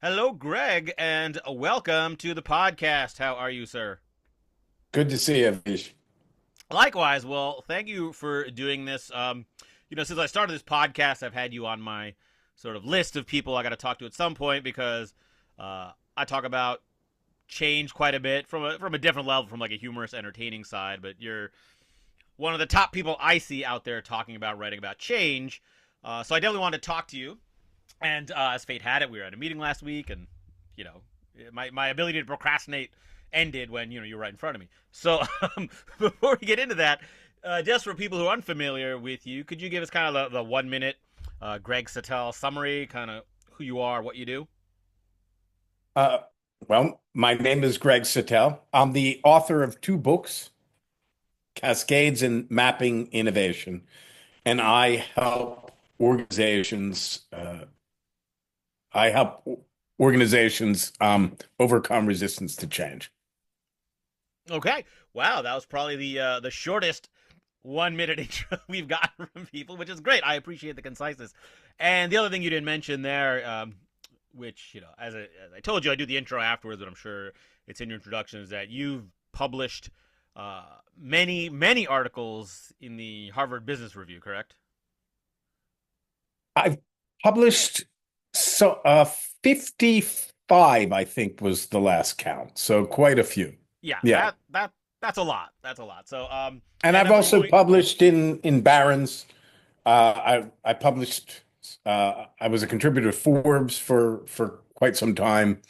Hello, Greg, and welcome to the podcast. How are you, sir? Good to see you, Vish. Likewise. Well, thank you for doing this. Since I started this podcast, I've had you on my sort of list of people I got to talk to at some point because I talk about change quite a bit from a different level, from like a humorous, entertaining side. But you're one of the top people I see out there talking about writing about change. So I definitely wanted to talk to you. And as fate had it, we were at a meeting last week, and you know, my ability to procrastinate ended when you were right in front of me. So before we get into that, just for people who are unfamiliar with you, could you give us kind of the 1 minute Greg Sattel summary, kind of who you are, what you do? Uh, well, my name is Greg Sattel. I'm the author of two books, Cascades and Mapping Innovation, and I help organizations overcome resistance to change. Okay, wow, that was probably the shortest 1 minute intro we've gotten from people, which is great. I appreciate the conciseness. And the other thing you didn't mention there, which as I told you, I do the intro afterwards, but I'm sure it's in your introduction, is that you've published many articles in the Harvard Business Review, correct? I've published 55, I think was the last count. So quite a few. Yeah, Yeah. that's a lot. That's a lot. So And and I've at the also point, published in Barron's. I published. I was a contributor to Forbes for quite some time,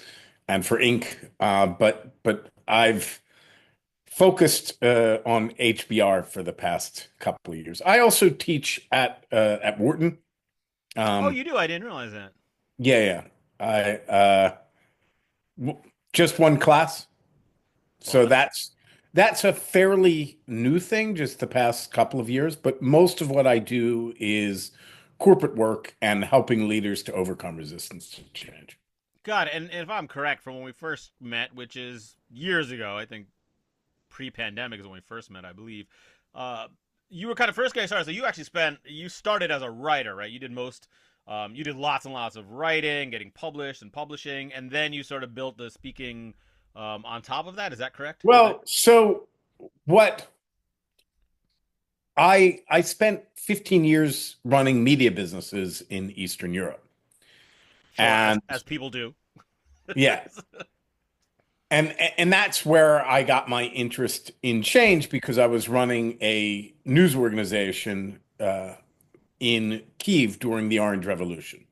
and for Inc. But I've focused on HBR for the past couple of years. I also teach at Wharton. oh, Um, you do. I didn't realize that. yeah, yeah. I w just one class, Well, so that's a fairly new thing, just the past couple of years. But most of what I do is corporate work and helping leaders to overcome resistance to change. God, and if I'm correct, from when we first met, which is years ago, I think pre-pandemic is when we first met, I believe. Uh, you were kind of first getting started, so you started as a writer, right? You did lots and lots of writing, getting published and publishing, and then you sort of built the speaking on top of that. Is that correct? Well, so what I spent 15 years running media businesses in Eastern Europe. Sure, as And as people do. yeah, and that's where I got my interest in change because I was running a news organization in Kiev during the Orange Revolution.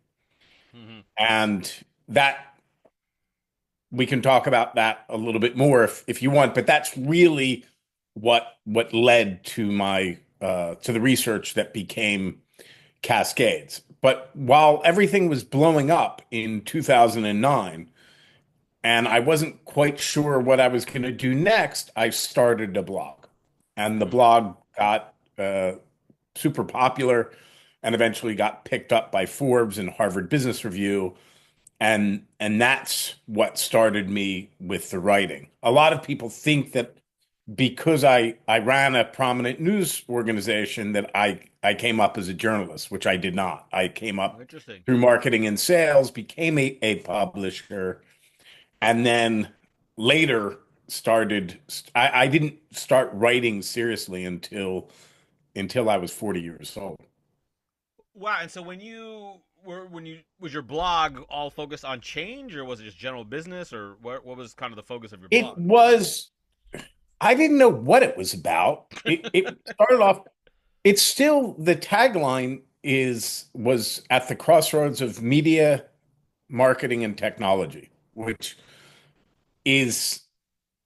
Hmm. And that we can talk about that a little bit more if you want, but that's really what led to my to the research that became Cascades. But while everything was blowing up in 2009 and I wasn't quite sure what I was going to do next, I started a blog. And the Hmm. blog got super popular and eventually got picked up by Forbes and Harvard Business Review. And that's what started me with the writing. A lot of people think that because I ran a prominent news organization that I came up as a journalist, which I did not. I came Oh, up interesting. through marketing and sales, became a publisher, and then later started. I didn't start writing seriously until I was 40 years old. Wow. And so when you was your blog all focused on change, or was it just general business, or what was kind of the focus of your It blog? was. I didn't know what it was about. It started off. It's still the tagline is was at the crossroads of media, marketing, and technology, which is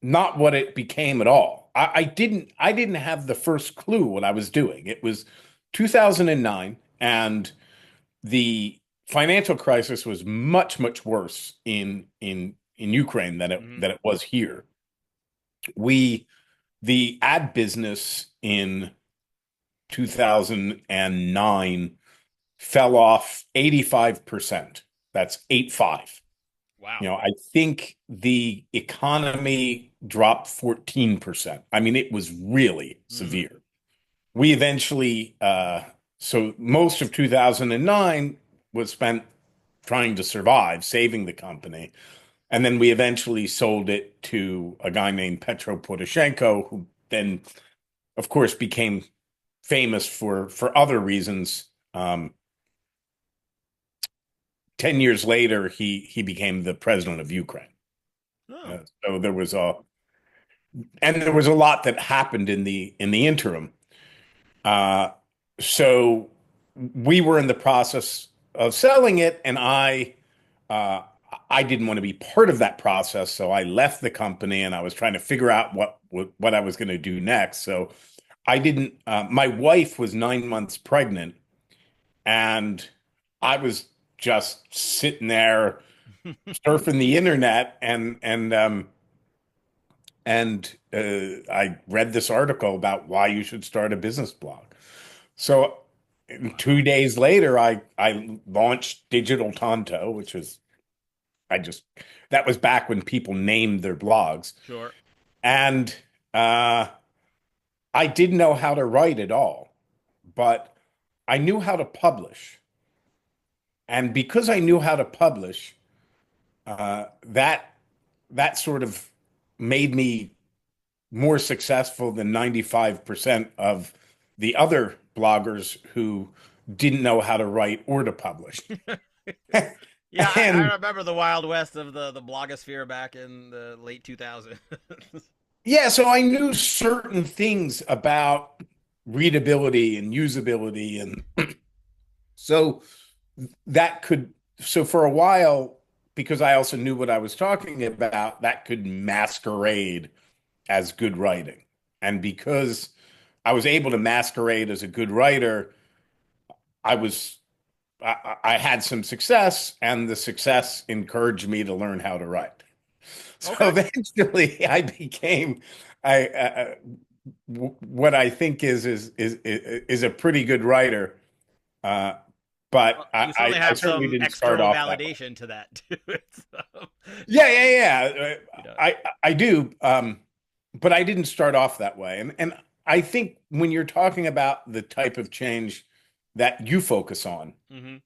not what it became at all. I didn't have the first clue what I was doing. It was 2009 and the financial crisis was much worse in Ukraine Hmm. than it was here. We the ad business in 2009 fell off 85%. That's 85. Wow. I think the economy dropped 14%. I mean, it was really Hmm. severe. We eventually, so most of 2009 was spent trying to survive, saving the company. And then we eventually sold it to a guy named Petro Poroshenko, who then, of course, became famous for other reasons. 10 years later, he became the president of Ukraine. Oh, So there was a lot that happened in the interim. Uh, so we were in the process of selling it, and uh, I didn't want to be part of that process, so I left the company, and I was trying to figure out what I was going to do next. So I didn't. My wife was 9 months pregnant, and I was just sitting there surfing the internet, and I read this article about why you should start a business blog. So wow. 2 days later, I launched Digital Tonto, which was I just that was back when people named their blogs, Sure. and uh, I didn't know how to write at all, but I knew how to publish, and because I knew how to publish, that sort of made me more successful than 95% of the other bloggers who didn't know how to write or to publish. Yeah, I And remember the Wild West of the blogosphere back in the late 2000s. yeah, so I knew certain things about readability and usability. And so that could, so for a while, because I also knew what I was talking about, that could masquerade as good writing. And because I was able to masquerade as a good writer, I was I had some success, and the success encouraged me to learn how to write. So Okay. eventually, I became what I think is a pretty good writer. Uh, Well, but you certainly I have certainly some didn't start external off that way. validation to that too. So, Yeah, yeah, yeah. you know, I do. But I didn't start off that way. And I think when you're talking about the type of change that you focus on, hmm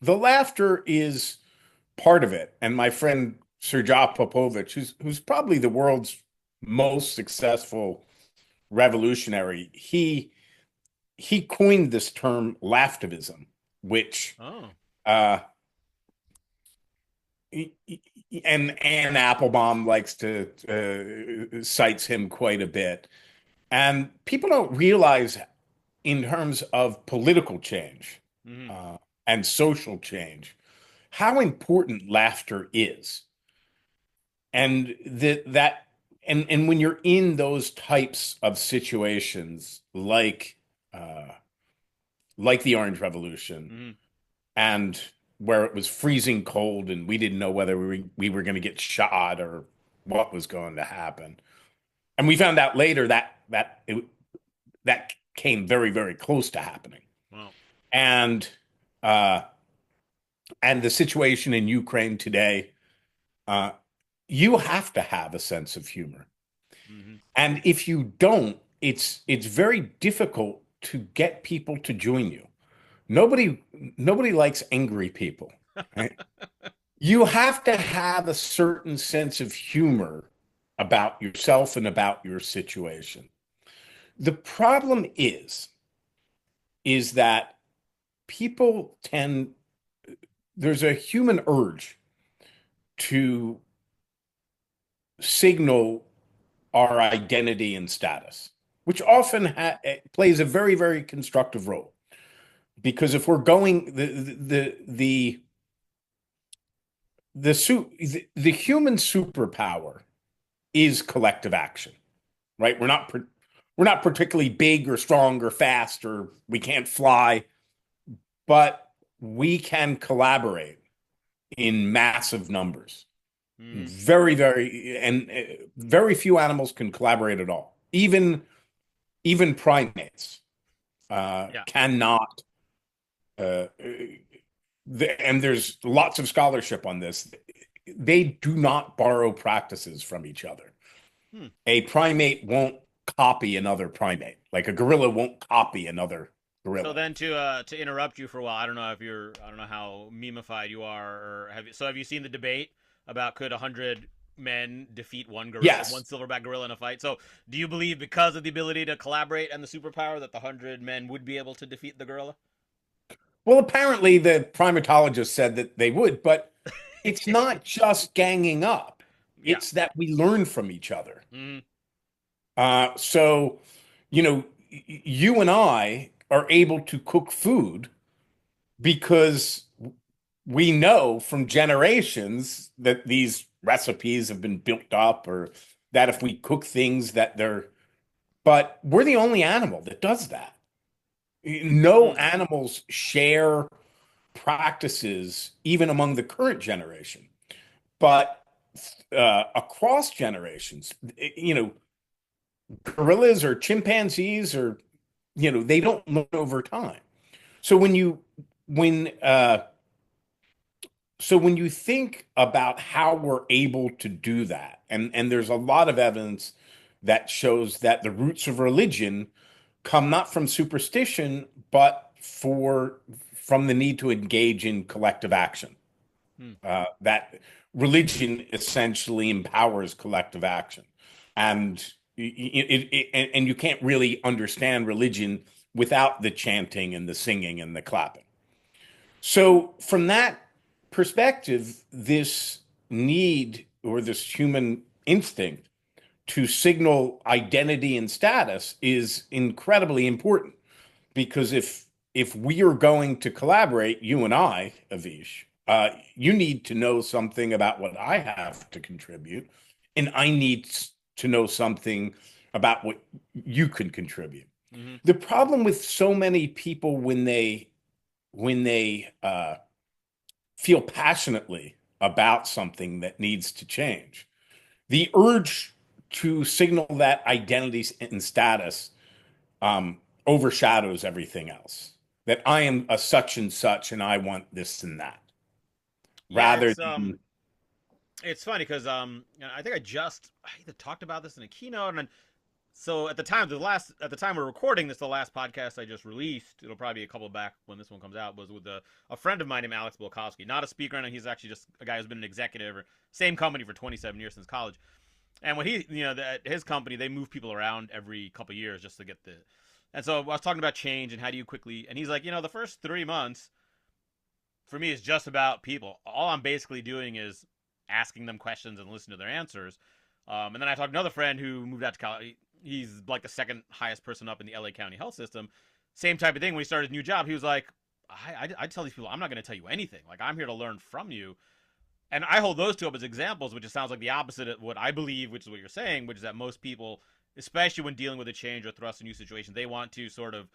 the laughter is part of it. And my friend Sergej Popovich, who's probably the world's most successful revolutionary, he coined this term laughtivism, which Oh, uh, and Anne Applebaum likes to cites him quite a bit. And people don't realize, in terms of political change hmm uh, and social change, how important laughter is. And and when you're in those types of situations, uh, like the Orange Revolution, hmm and where it was freezing cold and we didn't know whether we were going to get shot or what was going to happen. And we found out later that came very, very close to happening. well, And uh, and the situation in Ukraine today, uh, you have to have a sense of humor. hmm And if you don't, it's very difficult to get people to join you. Nobody nobody likes angry people, right? You have to have a certain sense of humor about yourself and about your situation. The problem is that people tend there's a human urge to signal our identity and status, which often plays a very, very constructive role. Because if we're going the human superpower is collective action, right? We're not particularly big or strong or fast, or we can't fly, but we can collaborate in massive numbers. hmm Very few animals can collaborate at all. Even primates yeah. cannot. Uh, and there's lots of scholarship on this. They do not borrow practices from each other. Hmm. A primate won't copy another primate, like a gorilla won't copy another So gorilla. then to interrupt you for a while, I don't know how memeified you are, or have you seen the debate about could 100 men defeat one Yes. silverback gorilla in a fight? So do you believe because of the ability to collaborate and the superpower that the 100 men would be able to defeat the gorilla? Well, apparently the primatologist said that they would, but it's not just ganging up. Yeah. It's that we learn from each other. Mm-hmm. So, you and I are able to cook food because we know from generations that these recipes have been built up, or that if we cook things that they're, but we're the only animal that does that. No Mm. animals share practices even among the current generation, but across generations, gorillas or chimpanzees or they don't learn over time. So when when you think about how we're able to do that, and there's a lot of evidence that shows that the roots of religion come not from superstition, but from the need to engage in collective action. Mm. That religion essentially empowers collective action, and and you can't really understand religion without the chanting and the singing and the clapping. So, from that perspective, this need or this human instinct to signal identity and status is incredibly important because if we are going to collaborate, you and I, Avish, you need to know something about what I have to contribute, and I need to know something about what you can contribute. Mm-hmm. The problem with so many people when they feel passionately about something that needs to change, the urge to signal that identity and status um, overshadows everything else. That I am a such and such, and I want this and that, Yeah, rather than it's funny because I think I either talked about this in a keynote, and then so at the time we're recording this, the last podcast I just released, it'll probably be a couple back when this one comes out, was with a friend of mine named Alex Bolkowski, not a speaker, and he's actually just a guy who's been an executive or same company for 27 years since college. And when his company, they move people around every couple years just to get the. And so I was talking about change and how do you quickly, and he's like, the first 3 months for me is just about people. All I'm basically doing is asking them questions and listening to their answers. And then I talked to another friend who moved out to college. He's like the second highest person up in the LA County health system. Same type of thing. When he started his new job, he was like, I tell these people, I'm not going to tell you anything. Like, I'm here to learn from you. And I hold those two up as examples, which just sounds like the opposite of what I believe, which is what you're saying, which is that most people, especially when dealing with a change or thrust a new situation, they want to sort of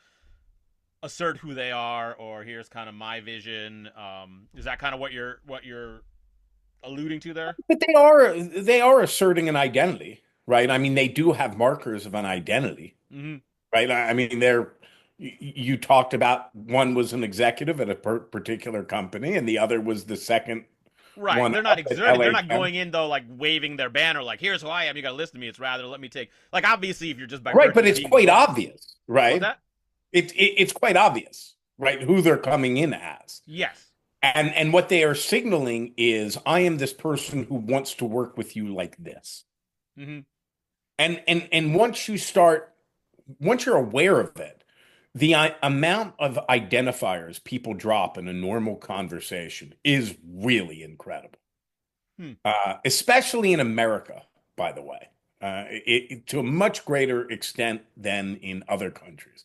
assert who they are, or here's kind of my vision. Is that kind of what you're alluding to there? but they are asserting an identity, right? I mean, they do have markers of an identity, Mm-hmm. right? I mean, you talked about one was an executive at a particular company, and the other was the second Right. one They're not up at exerting. They're LA not County. going in though, like waving their banner, like "Here's who I am. You got to listen to me." It's rather let me take. Like obviously, if you're just by Right, virtue but of it's being the quite boss, obvious, what's right? that? It's quite obvious, right, who they're coming in as. Yes. And what they are signaling is I am this person who wants to work with you like this. Mm-hmm. And once you're aware of it, the amount of identifiers people drop in a normal conversation is really incredible. Hmm. Especially in America, by the way, to a much greater extent than in other countries.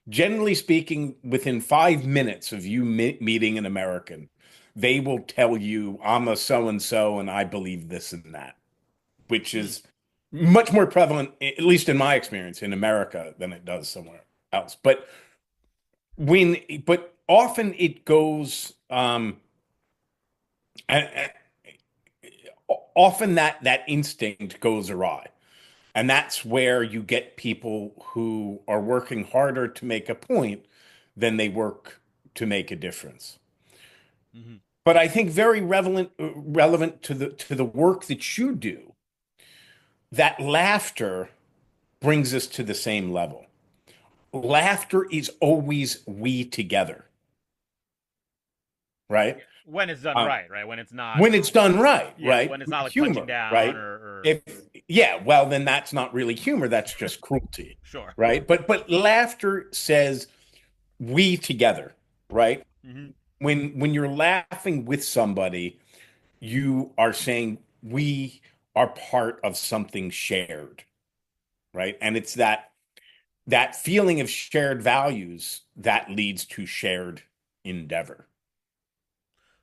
Generally speaking, within 5 minutes of you meeting an American, they will tell you, I'm a so and so and I believe this and that, which Hmm. is much more prevalent, at least in my experience, in America than it does somewhere else. But often it goes, often that instinct goes awry. And that's where you get people who are working harder to make a point than they work to make a difference. Mm-hmm. But I think very relevant to the work that you do, that laughter brings us to the same level. laughter is always we together, right? Yeah. When it's done Um, right, right? When it's not, when it's done right, yeah, right? when it's not like punching Humor, down right? or If yeah, well, then that's not really humor. That's just cruelty, sure. right? But laughter says we together, right? Hmm. When you're laughing with somebody, you are saying we are part of something shared, right? And it's that feeling of shared values that leads to shared endeavor.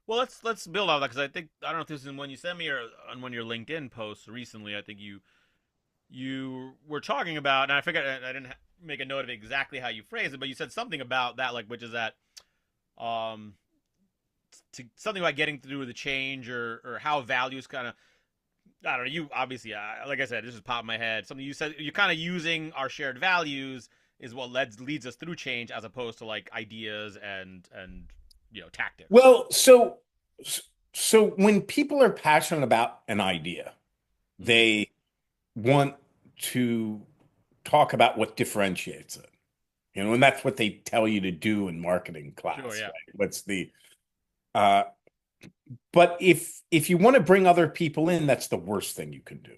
Well, let's build on that because I think I don't know if this is when you sent me or on one of your LinkedIn posts recently. I think you were talking about, and I figured I didn't make a note of exactly how you phrased it, but you said something about that, like which is that um something about getting through the change or how values kind of I don't know. You obviously, like I said, this is pop in my head. Something you said, you're kind of using our shared values is what leads us through change, as opposed to like ideas and tactics. Well, so when people are passionate about an idea, Mm-hmm. they want to talk about what differentiates it. And that's what they tell you to do in marketing Sure. class, Yeah. right? What's the uh but if you want to bring other people in, that's the worst thing you can do.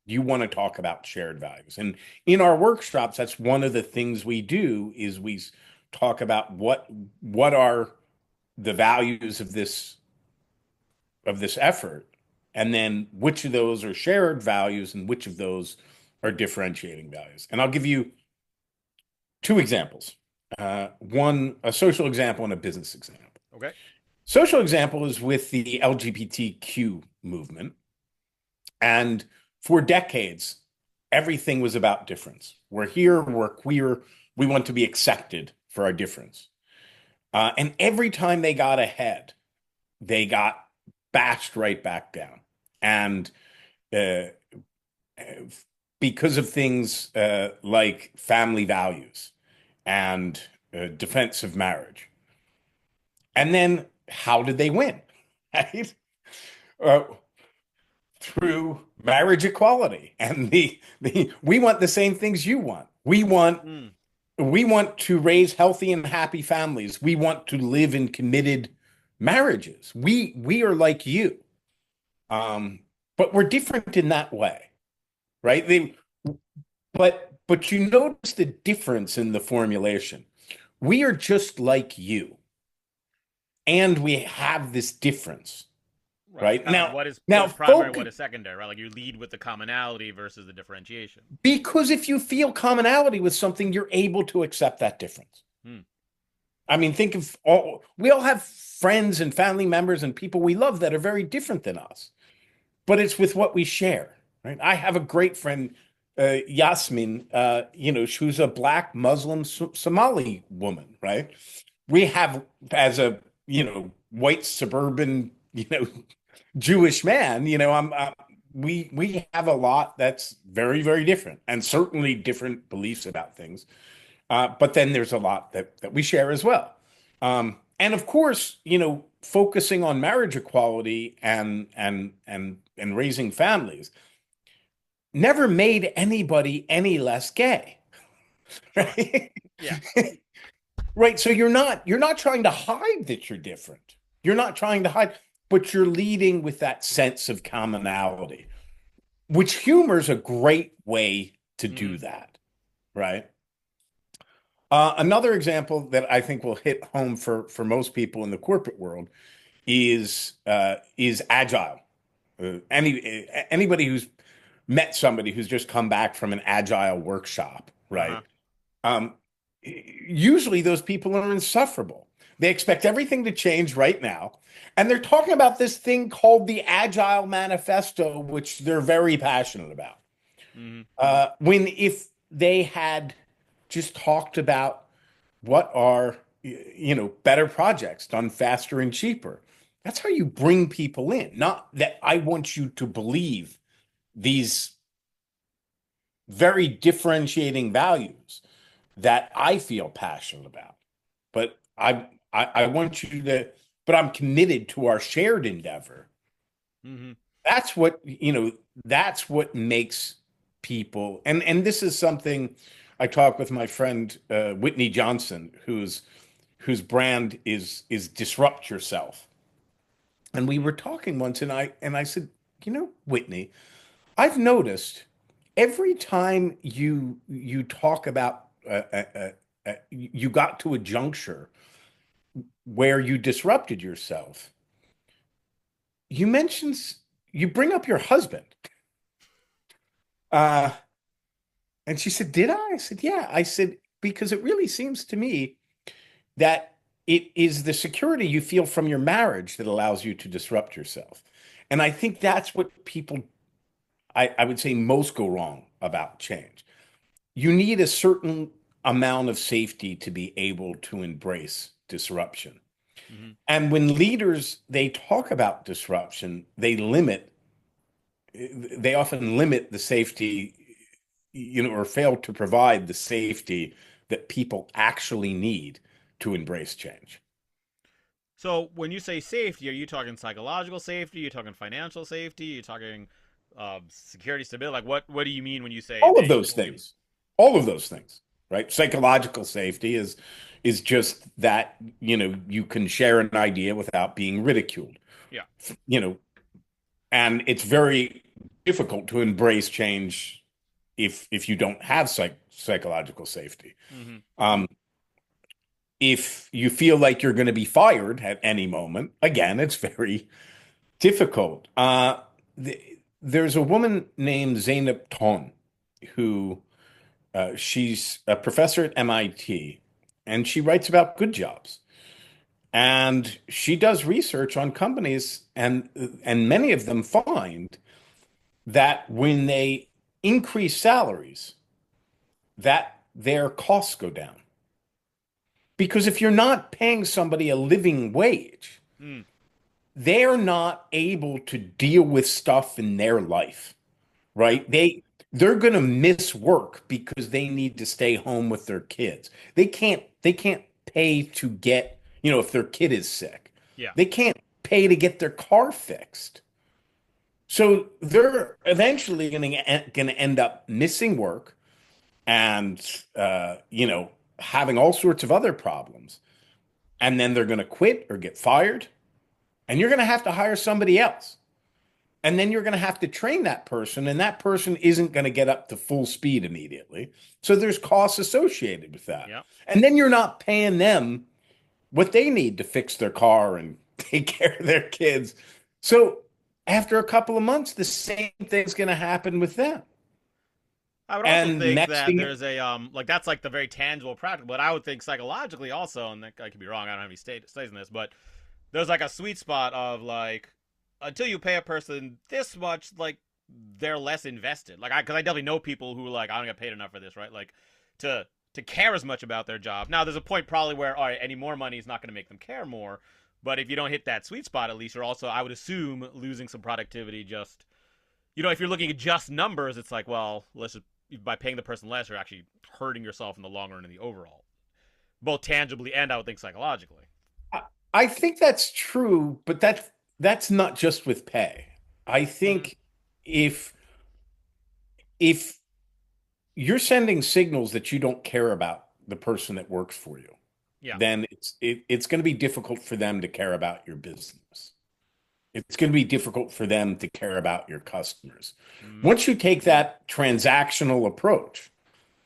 You want to talk about shared values. And in our workshops, that's one of the things we do is we talk about what are the values of this effort, and then which of those are shared values and which of those are differentiating values. And I'll give you two examples. One, a social example and a business example. Okay. Social example is with the LGBTQ movement. And for decades, everything was about difference. We're here, we're queer, we want to be accepted for our difference. And every time they got ahead, they got bashed right back down. And uh, because of things like family values and defense of marriage. And then how did they win? Right? Uh, through marriage equality and the we want the same things you want. Mm. We want to raise healthy and happy families. We want to live in committed marriages. We are like you. But we're different in that way, right? But you notice the difference in the formulation. We are just like you, and we have this difference, Right. It's right? kind of like what Now is primary, what focus is secondary, right? Like you lead with the commonality versus the differentiation. because if you feel commonality with something, you're able to accept that difference. Hmm. I mean, think of all we all have friends and family members and people we love that are very different than us, but it's with what we share, right? I have a great friend, Yasmin, who's a black Muslim Somali woman, right? We have, as a, white suburban, Jewish man, we have a lot that's very, very different and certainly different beliefs about things. But then there's a lot that we share as well. And of course, focusing on marriage equality and raising families never made anybody any less gay, Sure. right? Yeah. Right. So you're not trying to hide that you're different. You're not trying to hide, but you're leading with that sense of commonality, which humor is a great way to Hmm. do that, right? Another example that I think will hit home for most people in the corporate world is agile. Anybody who's met somebody who's just come back from an agile workshop, Uh-huh. right? Um, Usually those people are insufferable. They expect everything to change right now. And they're talking about this thing called the Agile Manifesto, which they're very passionate about. Hmm. When if they had just talked about what are, better projects done faster and cheaper. That's how you bring people in. Not that I want you to believe these very differentiating values that I feel passionate about. But I want you to, but I'm committed to our shared endeavor. Hmm. That's what, that's what makes people, and this is something I talk with my friend Whitney Johnson, whose brand is Disrupt Yourself. And we were talking once, and I said, Whitney, I've noticed every time you talk about you got to a juncture where you disrupted yourself, you mentioned you bring up your husband. Uh, and she said, "Did I?" I said, "Yeah." I said, "Because it really seems to me that it is the security you feel from your marriage that allows you to disrupt yourself." And I think that's what people, I would say, most go wrong about change. You need a certain amount of safety to be able to embrace disruption. Hmm. And when leaders they talk about disruption, they often limit the safety, or fail to provide the safety that people actually need to embrace change. So when you say safety, are you talking psychological safety? Are you talking financial safety? Are you talking security stability? Like what do you mean when you say All of they those things, all of those things, right? Psychological safety is just that, you can share an idea without being ridiculed, yeah. you know, and it's very difficult to embrace change if you don't have psychological safety. Hmm. Um, if you feel like you're going to be fired at any moment, again, it's very difficult. There's a woman named Zeynep Ton who she's a professor at MIT, and she writes about good jobs. And she does research on companies, and many of them find that when they increase salaries, that their costs go down. Because if you're not paying somebody a living wage, Mm. they're not able to deal with stuff in their life, Yeah. right? They're going to miss work because they need to stay home with their kids. They can't pay to get, if their kid is sick. Yeah. They can't pay to get their car fixed. So they're eventually going to end up missing work and having all sorts of other problems. And then they're going to quit or get fired, and you're going to have to hire somebody else. And then you're going to have to train that person, and that person isn't going to get up to full speed immediately. So there's costs associated with that. Yeah. And then you're not paying them what they need to fix their car and take care of their kids. So after a couple of months, the same thing's going to happen with them. I would also And think next that thing, there's a like that's like the very tangible practical, but I would think psychologically also, and I could be wrong. I don't have any stays in this, but there's like a sweet spot of like until you pay a person this much, like they're less invested. Like because I definitely know people who like I don't get paid enough for this, right? Like to care as much about their job. Now there's a point probably where all right, any more money is not going to make them care more. But if you don't hit that sweet spot, at least you're also, I would assume, losing some productivity. Just if you're looking at just numbers, it's like, well, let's just by paying the person less, you're actually hurting yourself in the long run in the overall, both tangibly and I would think psychologically. I I think that's true, but that's not just with pay. I Mm-hmm. think if if you're sending signals that you don't care about the person that works for you, Yeah. then it's going to be difficult for them to care about your business. It's going to be difficult for them to care about your customers. Mm-hmm. Once you take that transactional approach,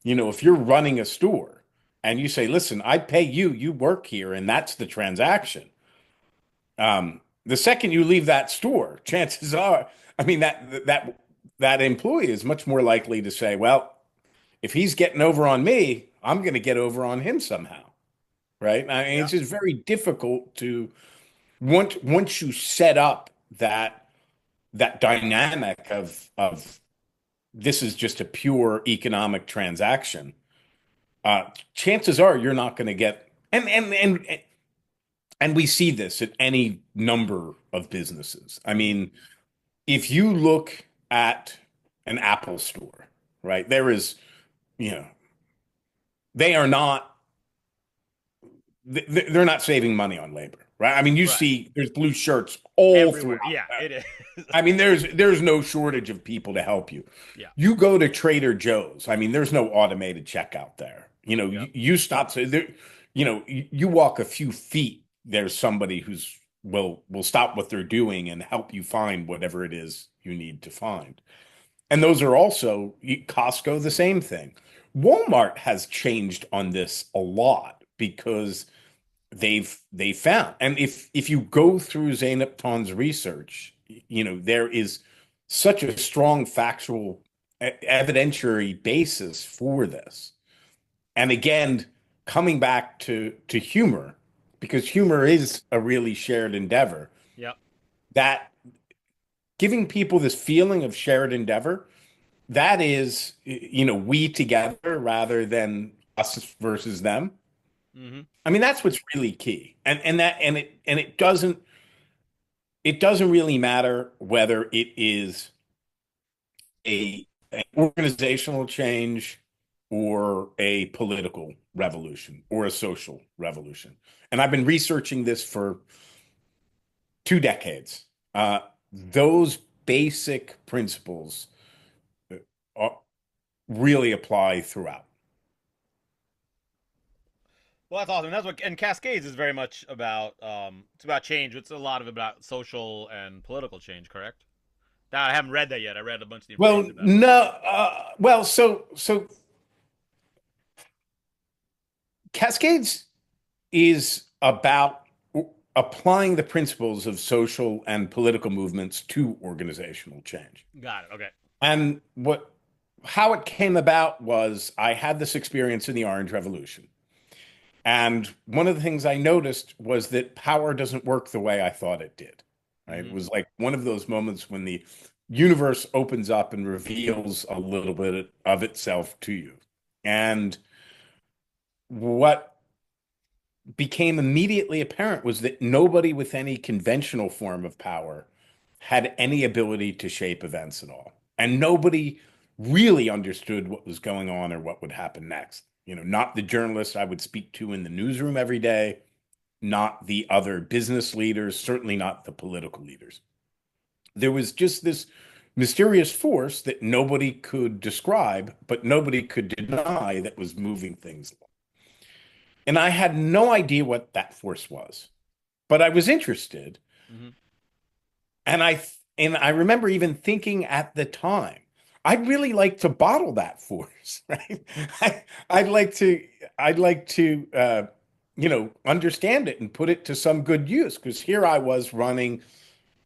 if you're running a store and you say, listen, I pay you, you work here, and that's the transaction. The second you leave that store, chances are, I mean, that employee is much more likely to say, well, if he's getting over on me, I'm going to get over on him somehow, right? I mean, Yeah. it's just very difficult to once you set up that dynamic of this is just a pure economic transaction. Chances are you're not going to get and we see this at any number of businesses. I mean, if you look at an Apple store, right, there is, you know, they are not they're not saving money on labor, right? I mean, you Right. see there's blue shirts all Everywhere. throughout. Yeah, it is. I mean, there's no shortage of people to help you. Yeah. You go to Trader Joe's. I mean, there's no automated checkout there. You know, Yep. you stop. So there, you walk a few feet. There's somebody who's will stop what they're doing and help you find whatever it is you need to find. And those are also Costco, the same thing. Walmart has changed on this a lot because they found, and if you go through Zeynep Ton's research, there is such a strong factual evidentiary basis for this. And again, coming back to humor, because humor is a really shared endeavor, Yep. that giving people this feeling of shared endeavor, that is, we together rather than us versus them. Hmm. I mean, that's what's really key. And it doesn't really matter whether it is an organizational change or a political revolution or a social revolution. And I've been researching this for 2 decades. Those basic principles are, really apply throughout. Well, that's awesome. That's what and Cascades is very much about. It's about change. It's a lot of about social and political change. Correct? Now, I haven't read that yet. I read a bunch of the Well, information about it, but no, so Cascades is about applying the principles of social and political movements to organizational change. got it. Okay. And how it came about was I had this experience in the Orange Revolution. And one of the things I noticed was that power doesn't work the way I thought it did. Right? It Hmm. was like one of those moments when the universe opens up and reveals a little bit of itself to you. And what became immediately apparent was that nobody with any conventional form of power had any ability to shape events at all. And nobody really understood what was going on or what would happen next. Not the journalists I would speak to in the newsroom every day, not the other business leaders, certainly not the political leaders. There was just this mysterious force that nobody could describe, but nobody could deny that was moving things along. And I had no idea what that force was, but I was interested. Hmm. And I remember even thinking at the time, I'd really like to bottle that force, right? I'd like to, understand it and put it to some good use. Because here I was running,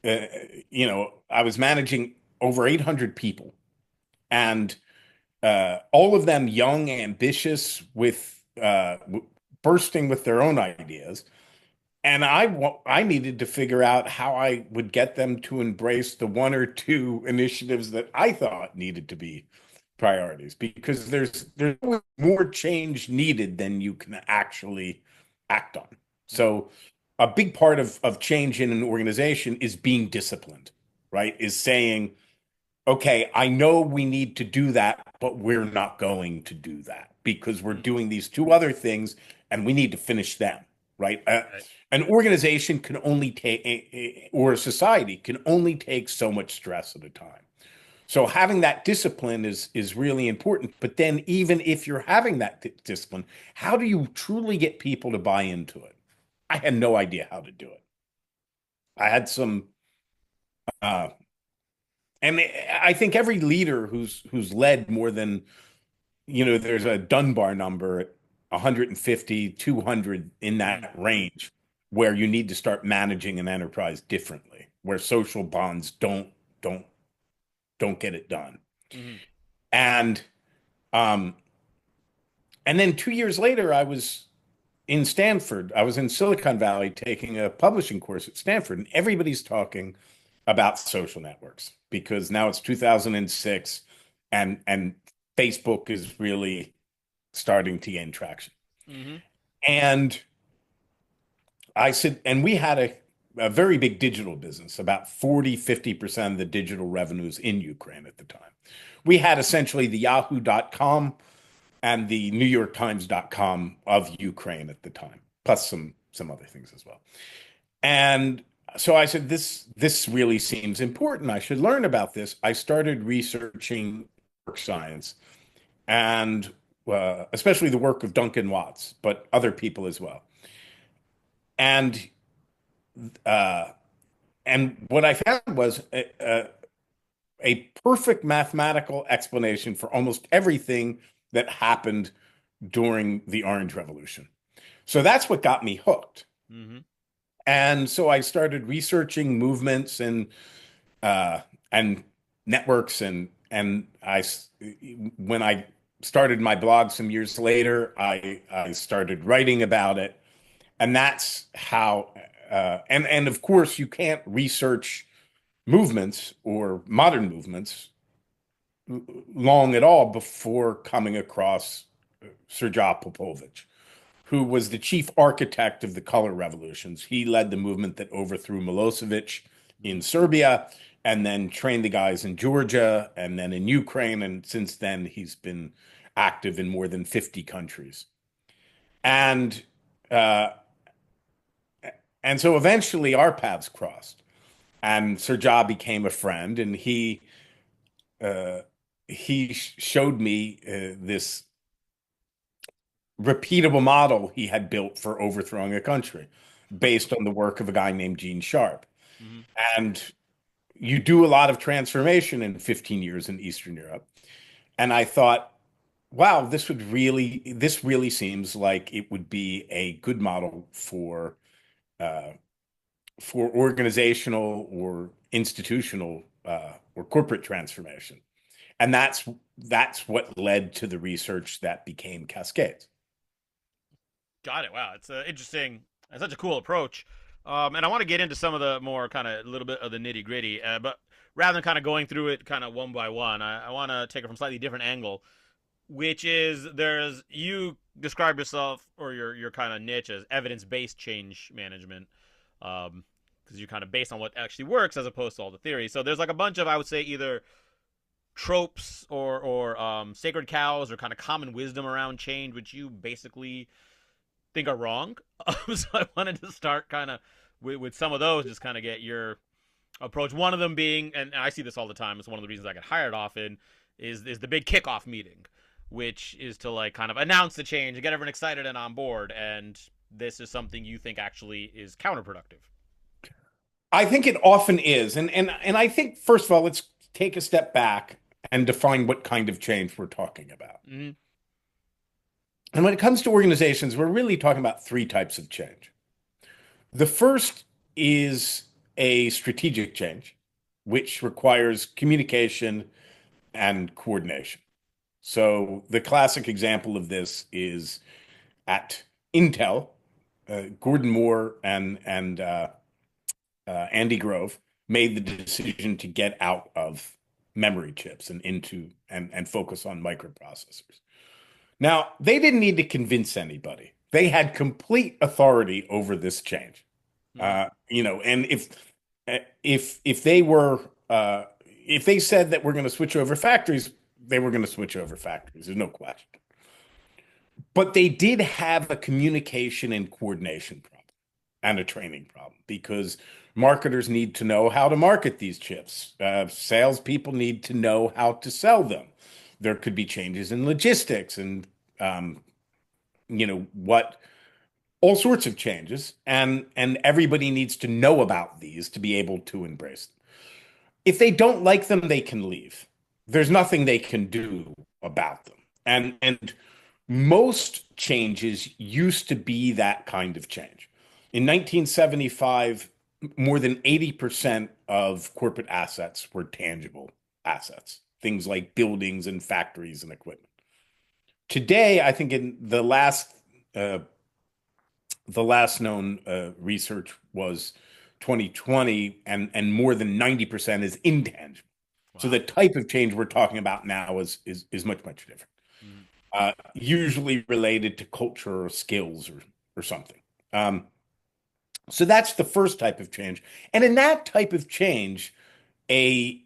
I was managing over 800 people, and all of them young, ambitious, bursting with their own ideas. And I needed to figure out how I would get them to embrace the one or two initiatives that I thought needed to be priorities, because there's always more change needed than you can actually act on. So a big part of change in an organization is being disciplined, right? Is saying, okay, I know we need to do that, but we're not going to do that because we're Hmm. doing these two other things and we need to finish them, right? Right. An organization can only take, or a society can only take so much stress at a time. So having that discipline is really important. But then even if you're having that discipline, how do you truly get people to buy into it? I had no idea how to do it. I had some uh, and I think every leader who's led more than, there's a Dunbar number at 150, 200 in Hmm. that range where you need to start managing an enterprise differently, where social bonds don't don't get it done. Hmm. And um and then 2 years later I was in Stanford. I was in Silicon Valley taking a publishing course at Stanford, and everybody's talking about social networks because now it's 2006, and Facebook is really starting to gain traction. Hmm. And I said, and we had a very big digital business, about 40-50% of the digital revenues in Ukraine at the time. We had essentially the yahoo.com and the New York Times.com of Ukraine at the time, plus some other things as well. And so I said, this really seems important. I should learn about this. I started researching work science and especially the work of Duncan Watts, but other people as well. And uh, and what I found was a perfect mathematical explanation for almost everything that happened during the Orange Revolution. So that's what got me hooked. Hmm. And so I started researching movements uh, and networks, and when I started my blog some years later, I started writing about it, and that's how. And of course, you can't research movements or modern movements long at all before coming across Srđan Popović, who was the chief architect of the color revolutions. He led the movement that overthrew Milosevic in Serbia and then trained the guys in Georgia and then in Ukraine. And since then, he's been active in more than 50 countries. And uh, and so eventually our paths crossed, and Srđan became a friend, and uh, he showed me this repeatable model he had built for overthrowing a country based on the work of a guy named Gene Sharp. Hmm. And you do a lot of transformation in 15 years in Eastern Europe. And I thought, wow, this really seems like it would be a good model uh, for organizational or institutional or corporate transformation. And that's what led to the research that became Cascades. Got it. Wow, it's interesting. It's such a cool approach. And I want to get into some of the more kind of a little bit of the nitty gritty, but rather than kind of going through it kind of one by one, I want to take it from a slightly different angle, which is there's you describe yourself or your kind of niche as evidence based change management, because you're kind of based on what actually works as opposed to all the theory. So there's like a bunch of I would say either tropes or sacred cows or kind of common wisdom around change, which you basically think are wrong. So I wanted to start kind of with some of those, just kind of get your approach. One of them being, and I see this all the time, it's one of the reasons I get hired often, is the big kickoff meeting, which is to like kind of announce the change and get everyone excited and on board. And this is something you think actually is counterproductive. I think it often is. And I think first of all, let's take a step back and define what kind of change we're talking about. Mm-hmm. And when it comes to organizations, we're really talking about three types of change. The first is a strategic change, which requires communication and coordination. So the classic example of this is at Intel, Gordon Moore and Andy Grove made the decision to get out of memory chips and into and focus on microprocessors. Now, they didn't need to convince anybody. They had complete authority over this change. Mm-hmm. And if they were if they said that we're going to switch over factories, they were going to switch over factories. There's no question. But they did have a communication and coordination problem and a training problem because marketers need to know how to market these chips. Salespeople need to know how to sell them. There could be changes in logistics and um, what all sorts of changes, and everybody needs to know about these to be able to embrace them. If they don't like them, they can leave. There's nothing they can do about them. And most changes used to be that kind of change. In 1975, more than 80% of corporate assets were tangible assets, things like buildings and factories and equipment. Today, I think in uh, the last known research was 2020, and more than 90% is intangible. So Wow. the type of change we're talking about now is much different. Mm-hmm. Usually related to culture or skills or something. So that's the first type of change. And in that type of change, a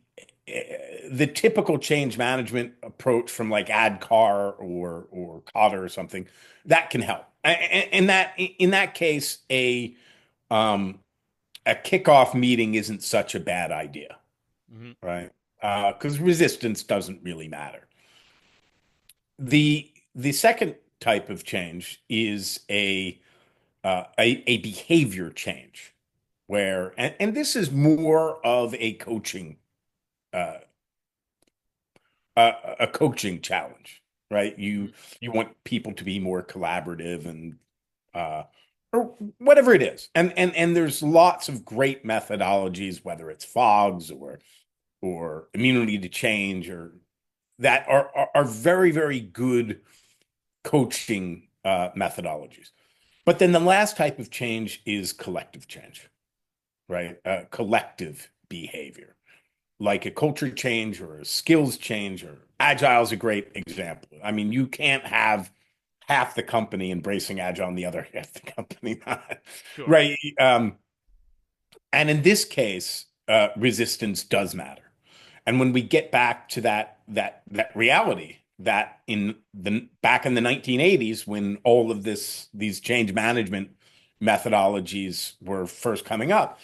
the typical change management approach from like ADKAR or Cotter or something that can help. And that in that case, a a kickoff meeting isn't such a bad idea, Hmm. right? Because resistance doesn't really matter. The second type of change is a behavior change where and this is more of a coaching uh, a coaching challenge, right? You want people to be more collaborative and uh, or whatever it is, and there's lots of great methodologies, whether it's fogs or immunity to change or that are very very good coaching methodologies. But then the last type of change is collective change, right? Collective behavior, like a culture change or a skills change, or agile is a great example. I mean, you can't have half the company embracing agile and the other half the company not, Sure. right? And in this case, resistance does matter. And when we get back to that reality that in the back in the 1980s, when all of these change management methodologies were first coming up,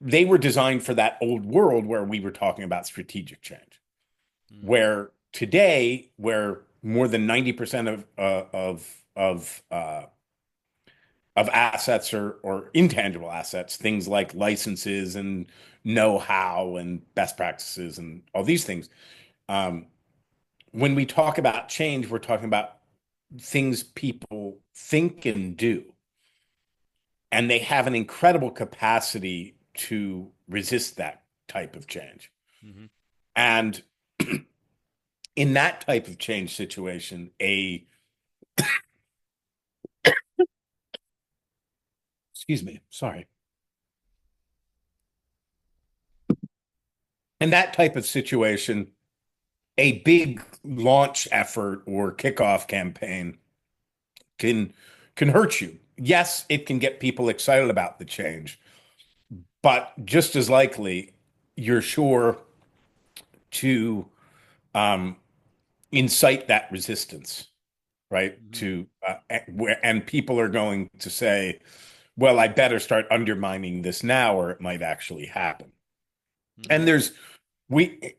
they were designed for that old world where we were talking about strategic change. Hmm. Where today, where more than 90% of assets or intangible assets, things like licenses and know-how and best practices and all these things. Um, when we talk about change, we're talking about things people think and do, and they have an incredible capacity to resist that type of change. Hmm. And in that type of change situation, a excuse me, sorry. In that type of situation, a big launch effort or kickoff campaign can can hurt you. Yes, it can get people excited about the change, but just as likely, you're sure to um, incite that resistance, right? Hmm. To and people are going to say, "Well, I better start undermining this now, or it might actually happen." Hmm.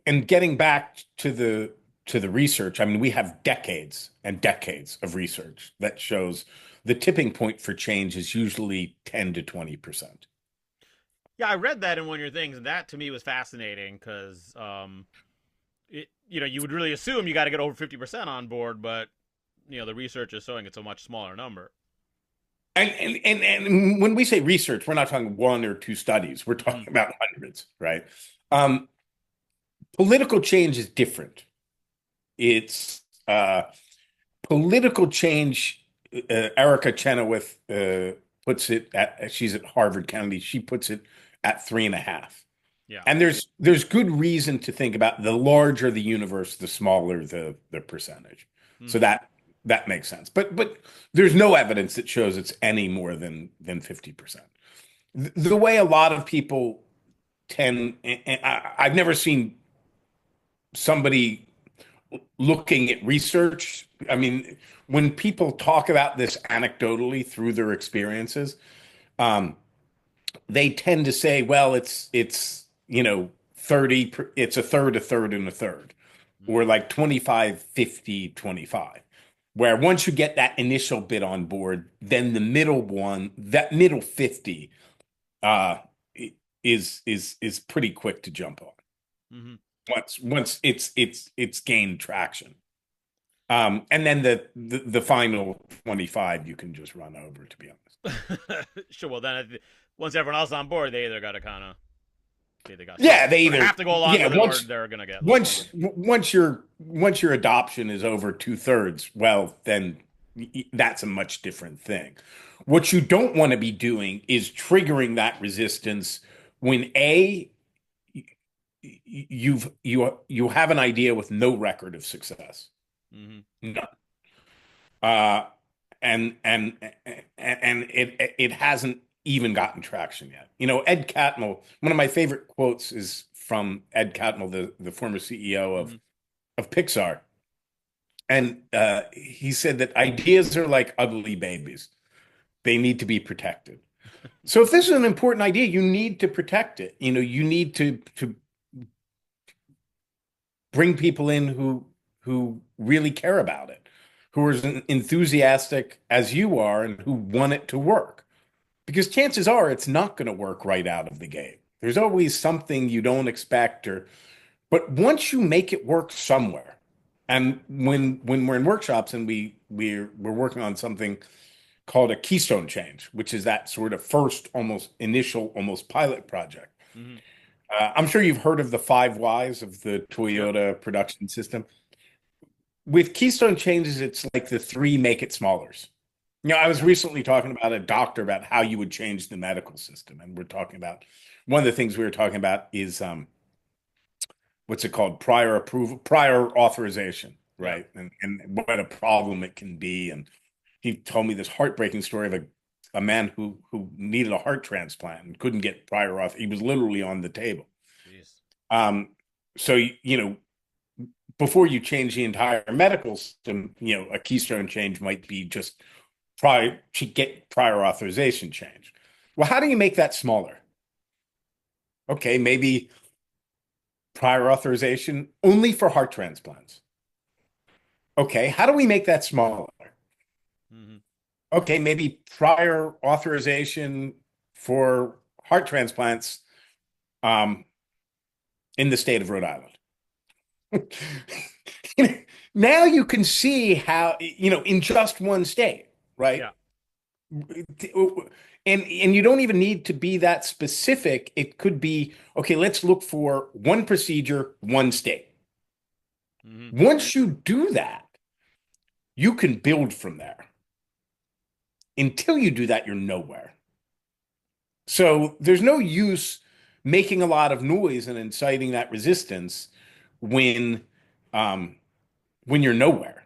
And getting back to the research, I mean, we have decades and decades of research that shows the tipping point for change is usually 10 to 20%. Yeah, I read that in one of your things, and that to me was fascinating because you would really assume you got to get over 50% on board, but the research is showing it's a much smaller number. And when we say research, we're not talking one or two studies. We're Hmm. talking about hundreds, right? Um, Political change is different. It's political change. Erica Chenoweth puts it at, she's at Harvard Kennedy. She puts it at 3.5. Yeah. And there's good reason to think about the larger the universe, the smaller the percentage. So Hmm. that makes sense. But there's no evidence that shows it's any more than 50%. The way a lot of people tend, and I've never seen somebody looking at research. I mean, when people talk about this anecdotally through their experiences, um, they tend to say, well, it's 30, it's a third, and a third, or Hmm. like 25, 50, 25. Where once you get that initial bit on board, then the middle one, that middle 50, uh, is pretty quick to jump on Hmm. once it's gained traction. And then the final 25 you can just run over, to be honest. Sure. Well, then once everyone else is on board, they either got to kind of they got Yeah, some they sort of either have to go along yeah, with it, or they're gonna get left behind. once your adoption is over 2/3, well, then that's a much different thing. What you don't want to be doing is triggering that resistance when you have an idea with no record of success. Hmm. None. Uh, and it hasn't even gotten traction yet. Ed Catmull, one of my favorite quotes is from Ed Catmull, the former CEO Hmm. of Pixar. And he said that ideas are like ugly babies. They need to be protected. So if this is an important idea, you need to protect it. You need to bring people in who really care about it, who are as enthusiastic as you are and who want it to work. Because chances are it's not going to work right out of the gate. There's always something you don't expect but once you make it work somewhere, and when we're in workshops and we're working on something called a keystone change, which is that sort of first almost initial almost pilot project. Hmm. I'm sure you've heard of the five whys of the Sure. Toyota production system. With keystone changes, it's like the three make it smallers. I was Yeah. recently talking about a doctor about how you would change the medical system, and we're talking about one of the things we were talking about is what's it called? Prior approval, prior authorization, Yeah. right? And what a problem it can be. And he told me this heartbreaking story of a man who needed a heart transplant and couldn't get prior auth. He was literally on the table. Jeez. Um, so before you change the entire medical system, a keystone change might be just prior to get prior authorization change. Well, how do you make that smaller? Okay, maybe prior authorization only for heart transplants. Okay, how do we make that smaller? Hmm. Okay, maybe prior authorization for heart transplants um, in the state of Rhode Island. Now you can see how, in just one state, right? Yeah. And you don't even need to be that specific. It could be, okay, let's look for one procedure, one state. Hmm. Once you do that, you can build from there. Until you do that, you're nowhere. So there's no use making a lot of noise and inciting that resistance when um, when you're nowhere.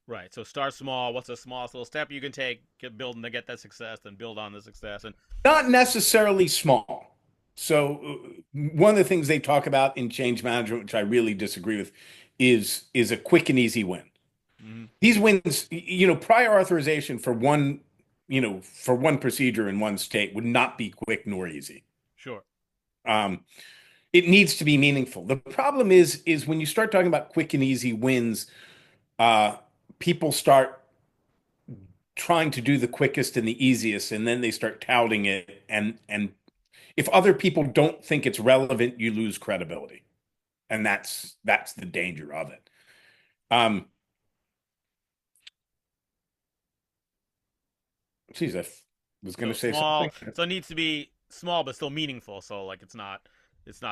Right. So start small. What's the smallest little step you can take? Get building to get that success, then build on the success. And Not necessarily small. So one of the things they talk about in change management, which I really disagree with, is a quick and easy win. hmm. These wins, prior authorization for one procedure in one state would not be quick nor easy. Sure. Um, it needs to be meaningful. The problem is when you start talking about quick and easy wins, uh, people start trying to do the quickest and the easiest, and then they start touting it. And if other people don't think it's relevant, you lose credibility, and that's the danger of it. Um, Geez, I was going So to say something. small. So it needs to be small but still meaningful. So like it's not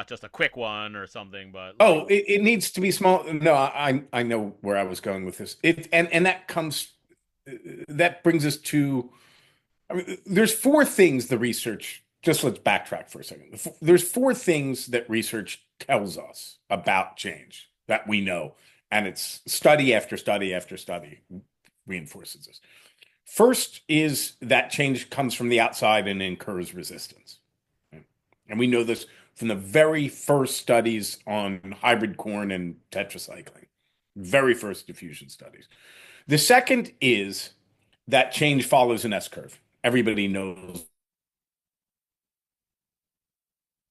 just a quick one or something, but like Oh, it needs to be small. No, I know where I was going with this. And that brings us to. I mean, there's four things the research. Just let's backtrack for a second. There's four things that research tells us about change that we know, and it's study after study after study reinforces this. First is that change comes from the outside and incurs resistance. And we know this from the very first studies on hybrid corn and tetracycline, very first diffusion studies. The second is that change follows an S curve. Everybody knows.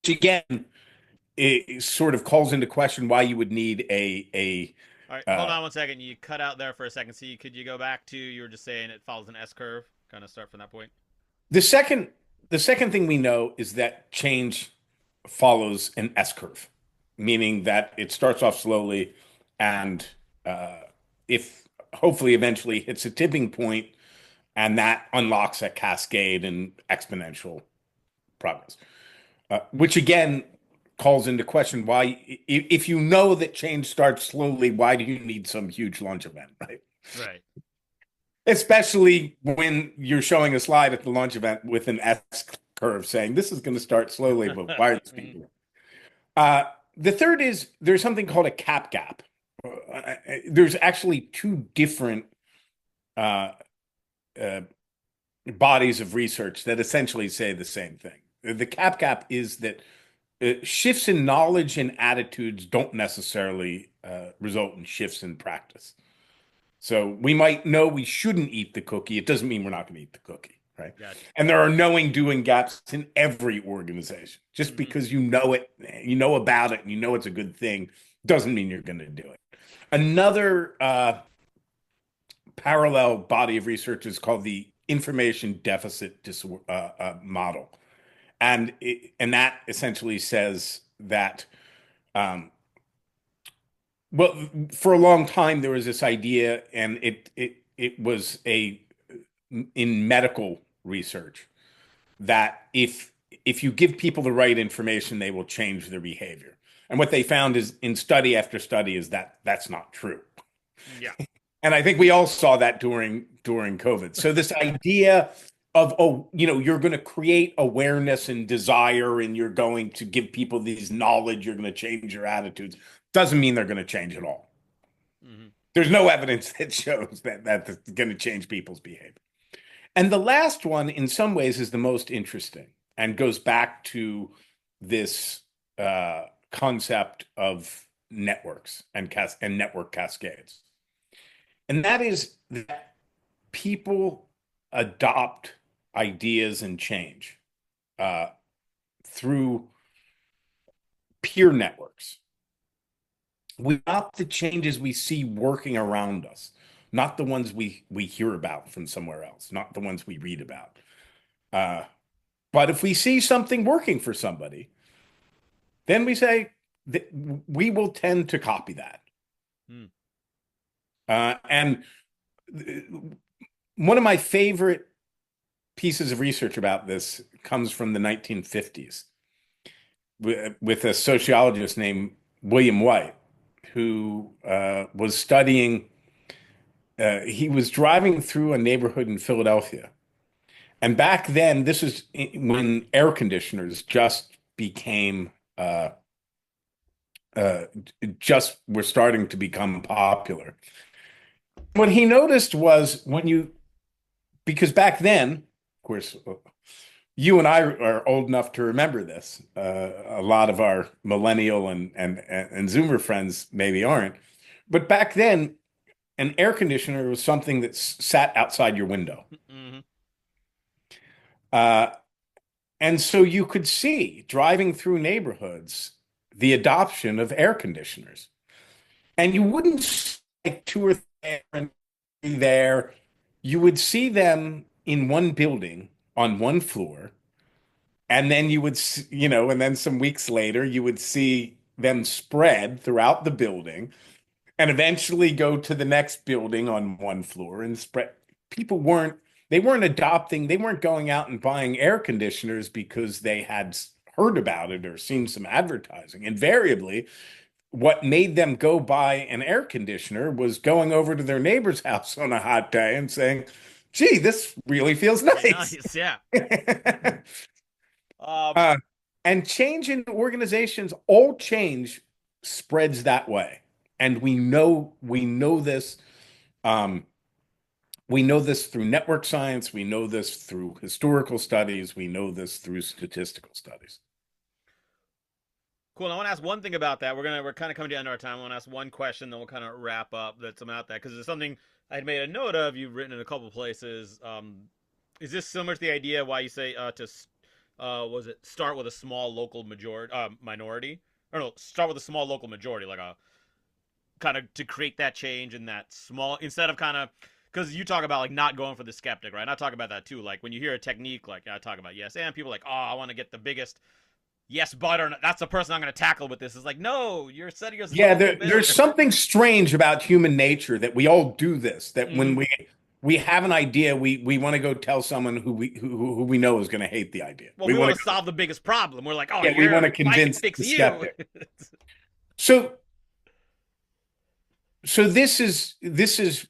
Which again, it sort of calls into question why you would need all right, hold uh, on one second. You cut out there for a second. So could you go back to you were just saying it follows an S curve? Kind of start from that point. the second the second thing we know is that change follows an S curve, meaning that it starts off slowly and uh, if hopefully eventually hits a tipping point and that unlocks a cascade and exponential progress. Which again calls into question why, if you know that change starts slowly, why do you need some huge launch event, right? Right. Especially when you're showing a slide at the launch event with an S curve saying this is going to start slowly, but why are these people? Uh, the third is there's something called a cap gap. There's actually two different uh, uh, bodies of research that essentially say the same thing. The cap gap is that shifts in knowledge and attitudes don't necessarily result in shifts in practice. So we might know we shouldn't eat the cookie. It doesn't mean we're not going to eat the cookie, right? Gotcha. And there are knowing doing gaps in every organization. Just Hmm. because you know it, you know about it, and you know it's a good thing, doesn't mean you're going to do it. Another parallel body of research is called the information deficit model, and that essentially says that um, well, for a long time there was this idea, and it was a in medical research that if you give people the right information, they will change their behavior. And what they found is in study after study is that that's not true. Yeah. And I think we all saw that during COVID. So this idea of, oh, you're going to create awareness and desire, and you're going to give people these knowledge, you're going to change their attitudes, doesn't mean they're going to change at all. Hmm. There's no evidence that shows that that's going to change people's behavior. And the last one, in some ways, is the most interesting and goes back to this concept of networks and network cascades. And that is that people adopt ideas and change uh, through peer networks. We adopt the changes we see working around us, not the ones we hear about from somewhere else, not the ones we read about. Uh, but if we see something working for somebody, then we say that we will tend to copy that. Hmm. And one of my favorite pieces of research about this comes from the 1950s with a sociologist named William White, who was studying. He was driving through a neighborhood in Philadelphia. And back then, this is when air conditioners just became, uh, just were starting to become popular. What he noticed was because back then, of course, you and I are old enough to remember this. A lot of our millennial and Zoomer friends maybe aren't. But back then, an air conditioner was something that sat outside your window. Hmm. Uh, and so you could see driving through neighborhoods the adoption of air conditioners. And you wouldn't see like two or three there. You would see them in one building on one floor. And then and then some weeks later, you would see them spread throughout the building and eventually go to the next building on one floor and spread. People weren't adopting, they weren't going out and buying air conditioners because they had heard about it or seen some advertising. Invariably, what made them go buy an air conditioner was going over to their neighbor's house on a hot day and saying, gee, this really feels nice. Nice. Yeah. Um. uh, and change in organizations, all change spreads that way. And we know this. Um, we know this through network science. We know this through historical studies. We know this through statistical studies. Cool. I want to ask one thing about that. We're kind of coming to the end of our time. I want to ask one question, then we'll kind of wrap up that's about that because it's something I had made a note of. You've written in a couple places. Is this similar to the idea why you say was it start with a small local minority? Or no, start with a small local majority, like a kind of to create that change in that small instead of kind of because you talk about like not going for the skeptic, right? And I talk about that too. Like when you hear a technique, like I talk about yes, and people are like, oh, I want to get the biggest yes, but or not, that's the person I'm going to tackle with this. Is like, no, you're setting yourself Yeah, up for failure. there's something strange about human nature that we all do this. That when Hmm. we have an idea, we want to go tell someone who we know is going to hate the idea. Well, We we want want to to solve the biggest problem. We're like, oh, Yeah, we want to I can convince fix the you. skeptic. So this is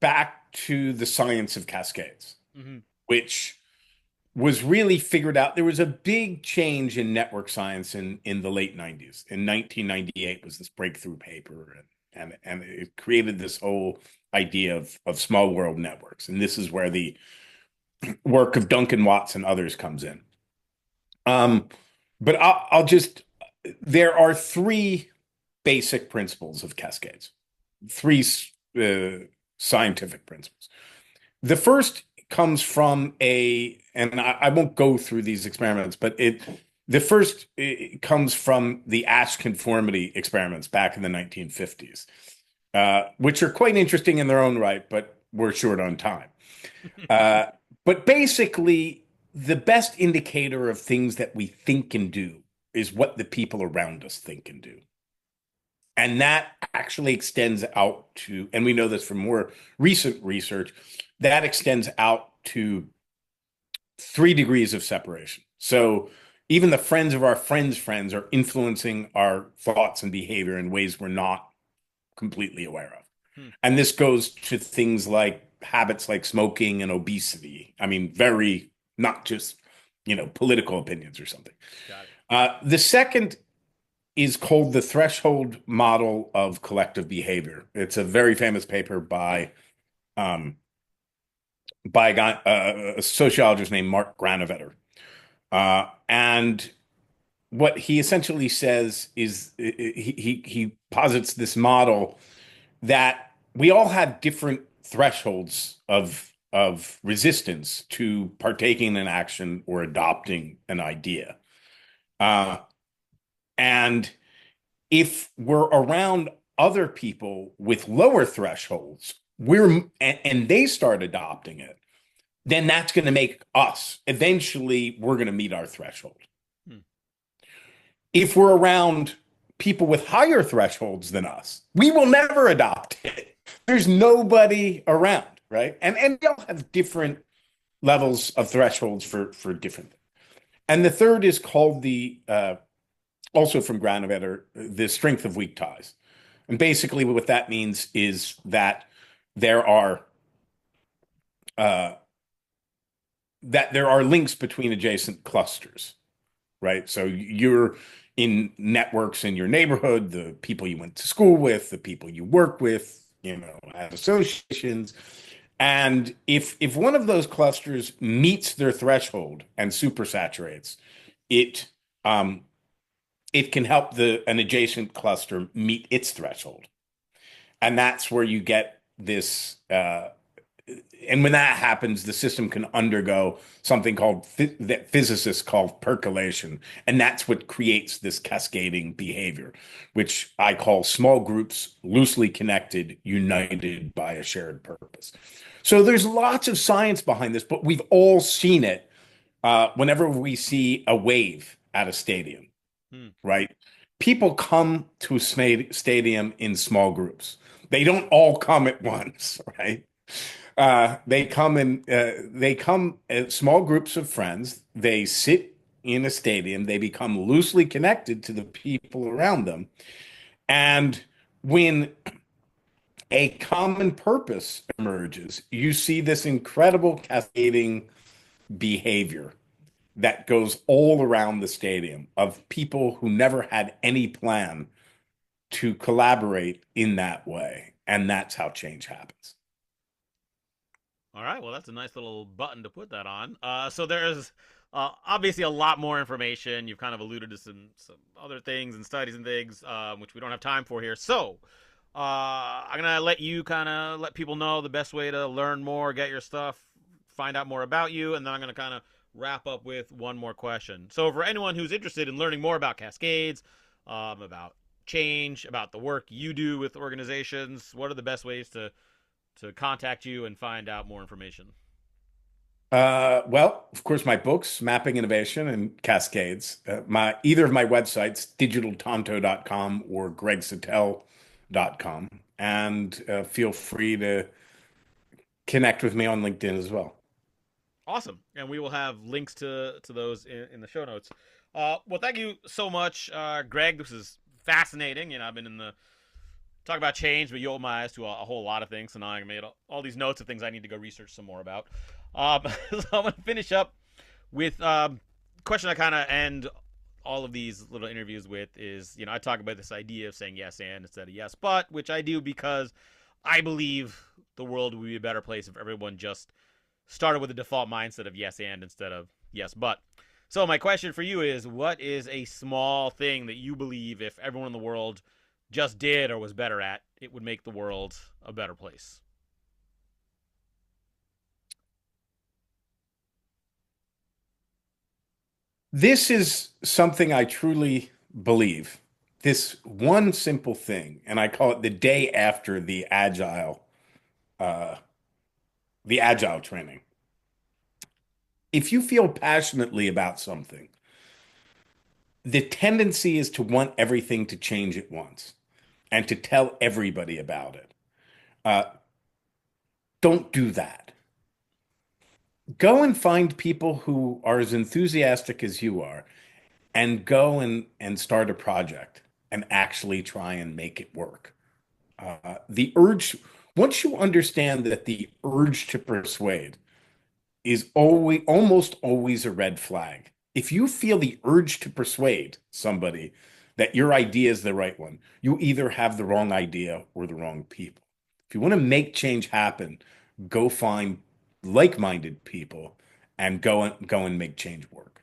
back to the science of cascades, Hmm. which was really figured out. There was a big change in network science in the late 90s. In 1998 was this breakthrough paper, and it created this whole idea of small world networks. And this is where the work of Duncan Watts and others comes in. Um, but I'll just there are three basic principles of cascades, three uh, scientific principles. The first comes from and I won't go through these experiments, but the first it comes from the Asch conformity experiments back in the 1950s, which are quite interesting in their own right, but we're short on time. Uh, but basically, the best indicator of things that we think and do is what the people around us think and do. And that actually extends out to, and we know this from more recent research, that extends out to 3 degrees of separation. So even the friends of our friends' friends are influencing our thoughts and behavior in ways we're not completely aware of. Hmm. And this goes to things like habits like smoking and obesity. I mean, very, not just, political opinions or something. Got it. The second is called the threshold model of collective behavior. It's a very famous paper um, by a sociologist named Mark Granovetter. And what he essentially says is he posits this model that we all have different thresholds of resistance to partaking in action or adopting an idea. Uh, and if we're around other people with lower thresholds, and they start adopting it, then that's going to make us eventually we're going to meet our threshold. Hmm. If we're around people with higher thresholds than us, we will never adopt it. There's nobody around, right? And we all have different levels of thresholds for different things. And the third is called also from Granovetter, the strength of weak ties. And basically what that means is that there are uh, links between adjacent clusters, right? So you're in networks in your neighborhood, the people you went to school with, the people you work with, have associations. And if one of those clusters meets their threshold and supersaturates, it um, it can help an adjacent cluster meet its threshold. And that's where you get this and when that happens, the system can undergo something called that physicists call percolation, and that's what creates this cascading behavior, which I call small groups loosely connected, united by a shared purpose. So there's lots of science behind this, but we've all seen it whenever we see a wave at a stadium, Hmm. right? People come to a stadium in small groups. They don't all come at once, right? They come as small groups of friends. They sit in a stadium. They become loosely connected to the people around them. And when a common purpose emerges, you see this incredible cascading behavior that goes all around the stadium of people who never had any plan to collaborate in that way. And that's how change happens. All right, well, that's a nice little button to put that on. So there's obviously a lot more information. You've kind of alluded to some other things and studies and things, which we don't have time for here. So I'm gonna let you kind of let people know the best way to learn more, get your stuff, find out more about you, and then I'm gonna kind of wrap up with one more question. So for anyone who's interested in learning more about Cascades, about change, about the work you do with organizations, what are the best ways to contact you and find out more information? Well, of course, my books, Mapping Innovation and Cascades, either of my websites, digitaltonto.com or gregsattel.com. And feel free to connect with me on LinkedIn as well. Awesome, and we will have links to those in the show notes. Well, thank you so much, Greg. This is fascinating. I've been in the talk about change, but you opened my eyes to a whole lot of things. So now I made all these notes of things I need to go research some more about. So I'm going to finish up with question I kind of end all of these little interviews with is, I talk about this idea of saying yes and instead of yes but, which I do because I believe the world would be a better place if everyone just started with a default mindset of yes and instead of yes but. So my question for you is, what is a small thing that you believe if everyone in the world just did or was better at, it would make the world a better place? This is something I truly believe. This one simple thing, and I call it the day after uh, the agile training. If you feel passionately about something, the tendency is to want everything to change at once and to tell everybody about it. Uh, don't do that. Go and find people who are as enthusiastic as you are and go and start a project and actually try and make it work. The urge, once you understand that the urge to persuade is always almost always a red flag. If you feel the urge to persuade somebody that your idea is the right one, you either have the wrong idea or the wrong people. If you want to make change happen, go find like-minded people and go and make change work.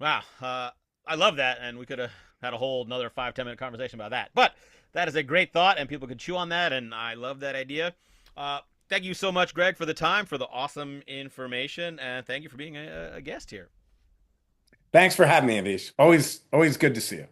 Wow, I love that, and we could have had a whole another 5-10 minute conversation about that. But that is a great thought, and people could chew on that, and I love that idea. Thank you so much, Greg, for the time, for the awesome information, and thank you for being a guest here. Thanks for having me, Avish. Always good to see you.